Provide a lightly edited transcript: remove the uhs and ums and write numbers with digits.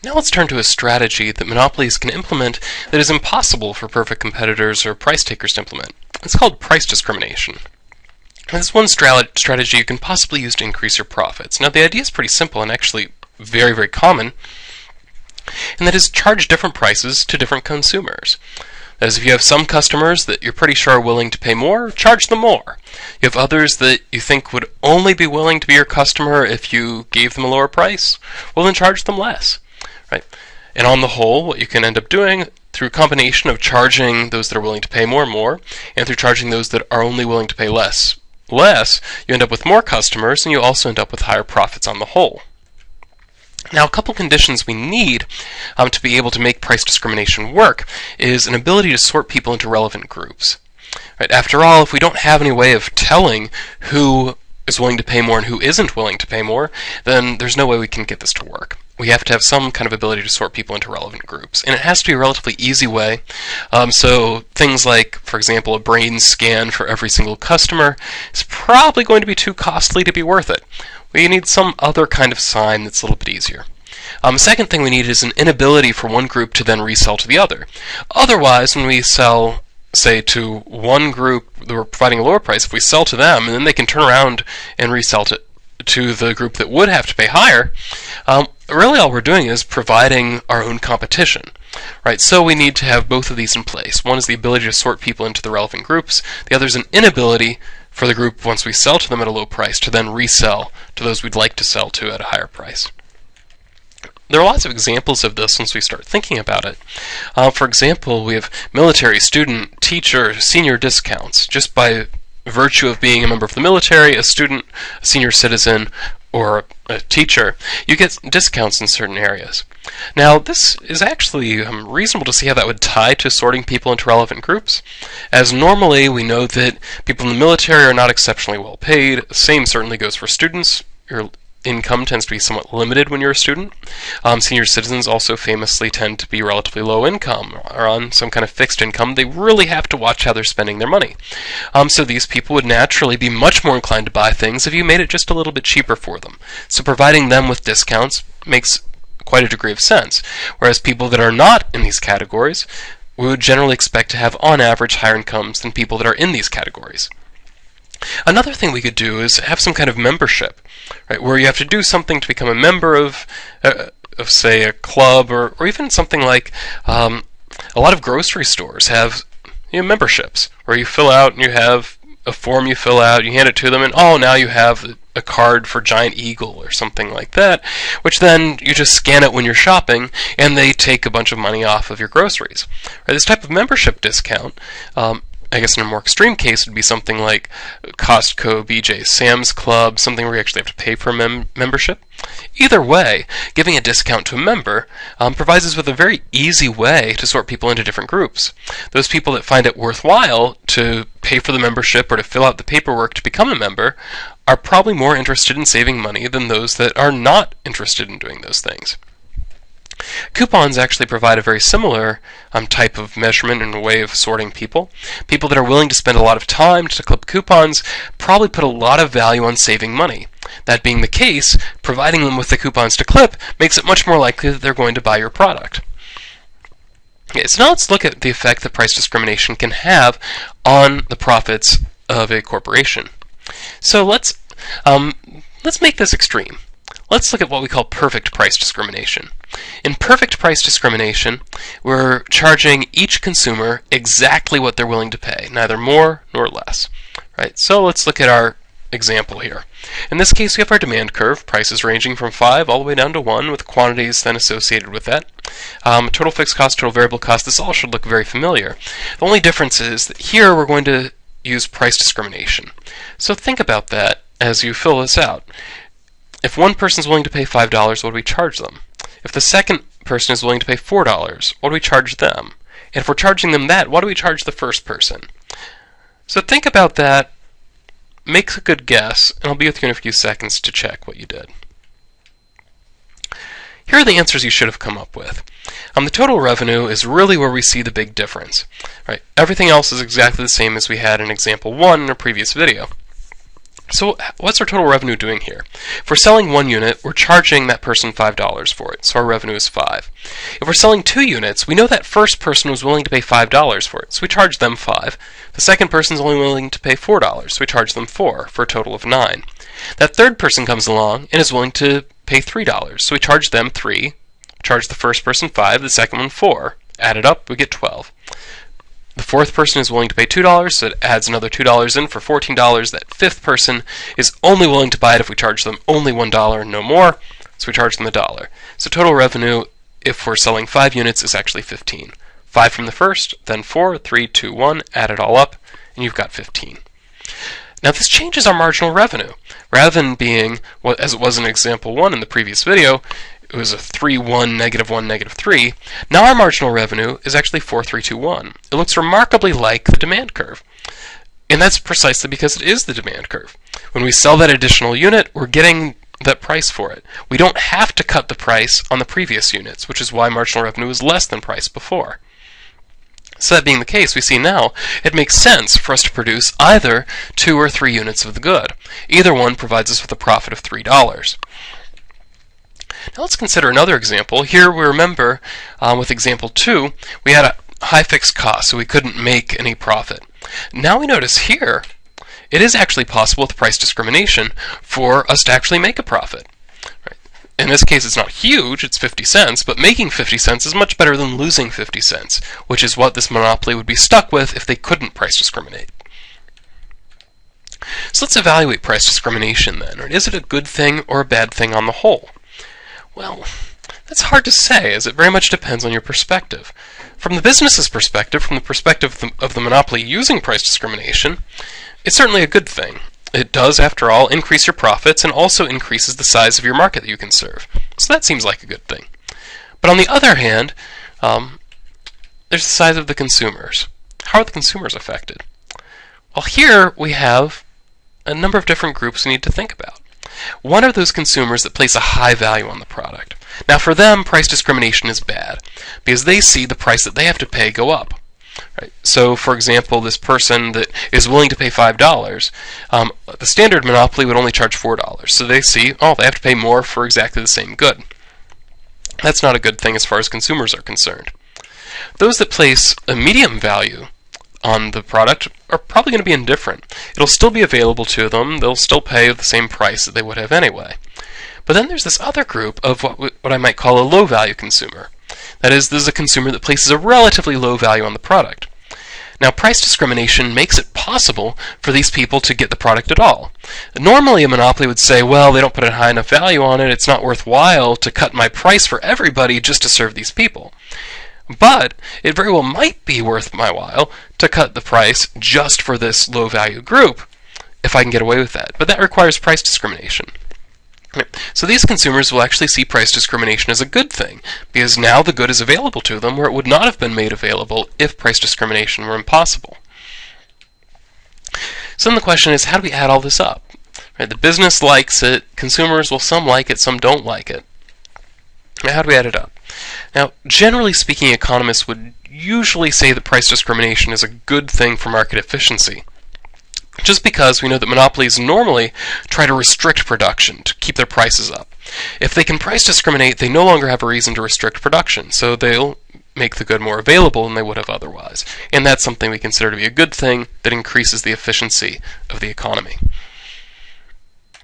Now let's turn to a strategy that monopolies can implement that is impossible for perfect competitors or price takers to implement. It's called price discrimination. And this is one strategy you can possibly use to increase your profits. Now the idea is pretty simple and actually very, very common, and that is charge different prices to different consumers. That is, if you have some customers that you're pretty sure are willing to pay more, charge them more. You have others that you think would only be willing to be your customer if you gave them a lower price, well then charge them less. Right? And on the whole, what you can end up doing through a combination of charging those that are willing to pay more, and through charging those that are only willing to pay less, you end up with more customers, and you also end up with higher profits on the whole. Now, a couple conditions we need to be able to make price discrimination work is an ability to sort people into relevant groups. Right? After all, if we don't have any way of telling who is willing to pay more and who isn't willing to pay more, then there's no way we can get this to work. We have to have some kind of ability to sort people into relevant groups, and it has to be a relatively easy way. So things like, for example, a brain scan for every single customer is probably going to be too costly to be worth it. We need some other kind of sign that's a little bit easier. The second thing we need is an inability for one group to then resell to the other. Otherwise, when we sell, say, to one group that we're providing a lower price, if we sell to them and then they can turn around and resell to the group that would have to pay higher, really all we're doing is providing our own competition. Right? So we need to have both of these in place. One is the ability to sort people into the relevant groups. The other is an inability for the group, once we sell to them at a low price, to then resell to those we'd like to sell to at a higher price. There are lots of examples of this once we start thinking about it. For example, we have military, student, teacher, senior discounts. Just by virtue of being a member of the military, a student, a senior citizen, or a teacher, you get discounts in certain areas. Now, this is actually reasonable to see how that would tie to sorting people into relevant groups, as normally we know that people in the military are not exceptionally well paid. The same certainly goes for students. Your income tends to be somewhat limited when you're a student. Senior citizens also famously tend to be relatively low income or on some kind of fixed income. They really have to watch how they're spending their money. So these people would naturally be much more inclined to buy things if you made it just a little bit cheaper for them. So providing them with discounts makes quite a degree of sense. Whereas people that are not in these categories, we would generally expect to have on average higher incomes than people that are in these categories. Another thing we could do is have some kind of membership, right, where you have to do something to become a member of say, a club, or even something like a lot of grocery stores have memberships, where you fill out and you have a form you fill out, you hand it to them, and now you have a card for Giant Eagle or something like that, which then you just scan it when you're shopping, and they take a bunch of money off of your groceries. Right, this type of membership discount, I guess in a more extreme case, would be something like Costco, BJ, Sam's Club, something where you actually have to pay for membership. Either way, giving a discount to a member provides us with a very easy way to sort people into different groups. Those people that find it worthwhile to pay for the membership or to fill out the paperwork to become a member are probably more interested in saving money than those that are not interested in doing those things. Coupons actually provide a very similar type of measurement and way of sorting people. People that are willing to spend a lot of time to clip coupons probably put a lot of value on saving money. That being the case, providing them with the coupons to clip makes it much more likely that they're going to buy your product. Okay, so now let's look at the effect that price discrimination can have on the profits of a corporation. So let's make this extreme. Let's look at what we call perfect price discrimination. In perfect price discrimination, we're charging each consumer exactly what they're willing to pay, neither more nor less. Right? So let's look at our example here. In this case, we have our demand curve, prices ranging from 5 all the way down to 1, with quantities then associated with that. Total fixed cost, total variable cost, this all should look very familiar. The only difference is that here we're going to use price discrimination. So think about that as you fill this out. If one person is willing to pay $5, what do we charge them? If the second person is willing to pay $4, what do we charge them? And if we're charging them that, what do we charge the first person? So think about that, make a good guess, and I'll be with you in a few seconds to check what you did. Here are the answers you should have come up with. The total revenue is really where we see the big difference. Right? Everything else is exactly the same as we had in example 1 in a previous video. So what's our total revenue doing here? If we're selling 1 unit, we're charging that person $5 for it, so our revenue is 5. If we're selling 2 units, we know that first person was willing to pay $5 for it, so we charge them 5. The second person's only willing to pay $4, so we charge them 4, for a total of 9. That third person comes along and is willing to pay $3, so we charge them 3, charge the first person 5, the second one 4. Add it up, we get 12. The fourth person is willing to pay $2, so it adds another $2 in for $14. That fifth person is only willing to buy it if we charge them only $1 and no more, so we charge them $1. So total revenue, if we're selling 5 units, is actually 15. 5 from the first, then 4, 3, 2, 1, add it all up, and you've got 15. Now this changes our marginal revenue. Rather than being, as it was in example 1 in the previous video, it was a 3, 1, negative 1, negative 3. Now our marginal revenue is actually 4, 3, 2, 1. It looks remarkably like the demand curve. And that's precisely because it is the demand curve. When we sell that additional unit, we're getting that price for it. We don't have to cut the price on the previous units, which is why marginal revenue is less than price before. So that being the case, we see now it makes sense for us to produce either 2 or 3 units of the good. Either one provides us with a profit of $3. Now let's consider another example. Here we remember with example 2, we had a high fixed cost, so we couldn't make any profit. Now we notice here, it is actually possible with price discrimination for us to actually make a profit. Right? In this case, it's not huge, it's 50 cents, but making 50 cents is much better than losing 50 cents, which is what this monopoly would be stuck with if they couldn't price discriminate. So let's evaluate price discrimination then. Is it a good thing or a bad thing on the whole? Well, that's hard to say, as it very much depends on your perspective. From the business's perspective, from the perspective of the monopoly using price discrimination, it's certainly a good thing. It does, after all, increase your profits and also increases the size of your market that you can serve. So that seems like a good thing. But on the other hand, there's the size of the consumers. How are the consumers affected? Well, here we have a number of different groups we need to think about. One are those consumers that place a high value on the product. Now for them, price discrimination is bad, because they see the price that they have to pay go up. Right? So for example, this person that is willing to pay $5, the standard monopoly would only charge $4. So they see, oh, they have to pay more for exactly the same good. That's not a good thing as far as consumers are concerned. Those that place a medium value on the product are probably going to be indifferent. It'll still be available to them, they'll still pay the same price that they would have anyway. But then there's this other group of what I might call a low value consumer. That is, this is a consumer that places a relatively low value on the product. Now price discrimination makes it possible for these people to get the product at all. Normally a monopoly would say, well, they don't put a high enough value on it, it's not worthwhile to cut my price for everybody just to serve these people. But it very well might be worth my while to cut the price just for this low value group if I can get away with that. But that requires price discrimination. So these consumers will actually see price discrimination as a good thing, because now the good is available to them where it would not have been made available if price discrimination were impossible. So then the question is, how do we add all this up? Right, the business likes it, consumers, well, some like it, some don't like it. Now, how do we add it up? Now, generally speaking, economists would usually say that price discrimination is a good thing for market efficiency, just because we know that monopolies normally try to restrict production to keep their prices up. If they can price discriminate, they no longer have a reason to restrict production, so they'll make the good more available than they would have otherwise. And that's something we consider to be a good thing that increases the efficiency of the economy.